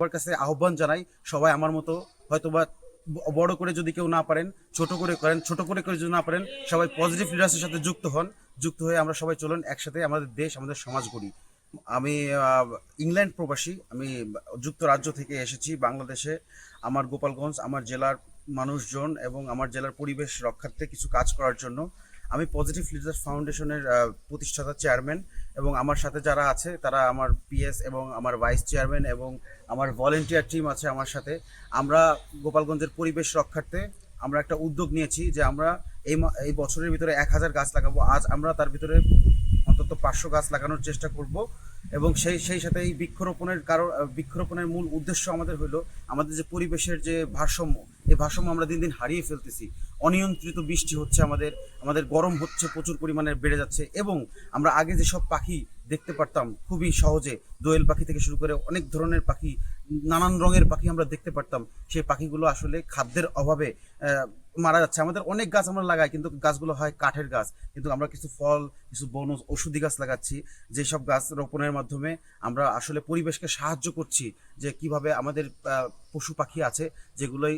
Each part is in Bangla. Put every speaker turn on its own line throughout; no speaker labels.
সবার কাছে আহ্বান জানাই, সবাই আমার মতো হয়তোবা বড় করে যদি কেউ না পারেন, ছোট করে করেন, ছোট করে করে যদি না পারেন, সবাই পজিটিভ লিডার্সের সাথে যুক্ত হন। যুক্ত হয়ে আমরা সবাই চলুন একসাথে আমাদের দেশ, আমাদের সমাজ গড়ি। আমি ইংল্যান্ড প্রবাসী, আমি যুক্তরাজ্য থেকে এসেছি বাংলাদেশে। আমার গোপালগঞ্জ, আমার জেলার মানুষজন এবং আমার জেলার পরিবেশ রক্ষার্থে কিছু কাজ করার জন্য। আমি পজিটিভ লিডার্স ফাউন্ডেশনের প্রতিষ্ঠাতা চেয়ারম্যান, এবং আমার সাথে যারা আছে তারা আমার পিএস এবং আমার ভাইস চেয়ারম্যান এবং আমার ভলেন্টিয়ার টিম আছে আমার সাথে। আমরা গোপালগঞ্জের পরিবেশ রক্ষার্থে আমরা একটা উদ্যোগ নিয়েছি যে আমরা এই বছরের ভিতরে 1000 গাছ লাগাবো। আজ আমরা তার ভিতরে অন্তত 500 গাছ লাগানোর চেষ্টা করব। এবং সেই সাথে এই বৃক্ষরোপণের মূল উদ্দেশ্য আমাদের হলো আমাদের যে পরিবেশের যে ভারসাম্য, এই ভারসাম্য আমরা দিন দিন হারিয়ে ফেলতেছি। অনিয়ন্ত্রিত বৃষ্টি হচ্ছে, আমাদের গরম হচ্ছে, প্রচুর পরিমাণে বেড়ে যাচ্ছে। এবং আমরা আগে যেসব পাখি দেখতে পারতাম খুবই সহজে, দোয়েল পাখি থেকে শুরু করে অনেক ধরনের পাখি, নানান রঙের পাখি আমরা দেখতে পারতাম, সেই পাখিগুলো আসলে খাদ্যের অভাবে মারা যাচ্ছে। আমাদের অনেক গাছ আমরা লাগাই, কিন্তু গাছগুলো হয় কাঠের গাছ, কিন্তু আমরা কিছু ফল, কিছু বনজ ঔষধি গাছ লাগাচ্ছি, যেসব গাছ রোপণের মাধ্যমে আমরা আসলে পরিবেশকে সাহায্য করছি। যে কিভাবে আমাদের পশু পাখি আছে যেগুলোই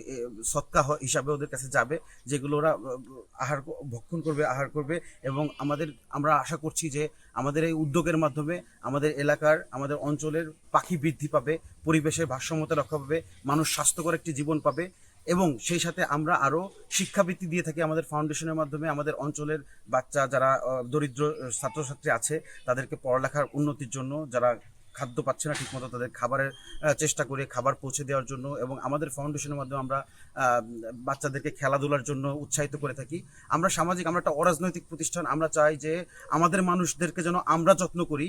সৎকা হিসাবে ওদের কাছে যাবে, যেগুলো ওরা ভক্ষণ করবে, আহার করবে। এবং আমরা আশা করছি যে আমাদের এই উদ্যোগের মাধ্যমে আমাদের এলাকার, আমাদের অঞ্চলের পাখি বৃদ্ধি পাবে, পরিবেশের ভারসাম্যতা রক্ষা পাবে, মানুষ স্বাস্থ্যকর একটি জীবন পাবে। এবং সেই সাথে আমরা আরও শিক্ষাবৃত্তি দিয়ে থাকি আমাদের ফাউন্ডেশনের মাধ্যমে। আমাদের অঞ্চলের বাচ্চা যারা দরিদ্র ছাত্রছাত্রী আছে তাদেরকে পড়ালেখার উন্নতির জন্য, যারা খাদ্য পাচ্ছে না ঠিকমতো, তাদের খাবারের চেষ্টা করে খাবার পৌঁছে দেওয়ার জন্য। এবং আমাদের ফাউন্ডেশনের মাধ্যমে আমরা বাচ্চাদেরকে খেলাধুলার জন্য উৎসাহিত করে থাকি। আমরা একটা অরাজনৈতিক প্রতিষ্ঠান। আমরা চাই যে আমাদের মানুষদেরকে যেন আমরা যত্ন করি।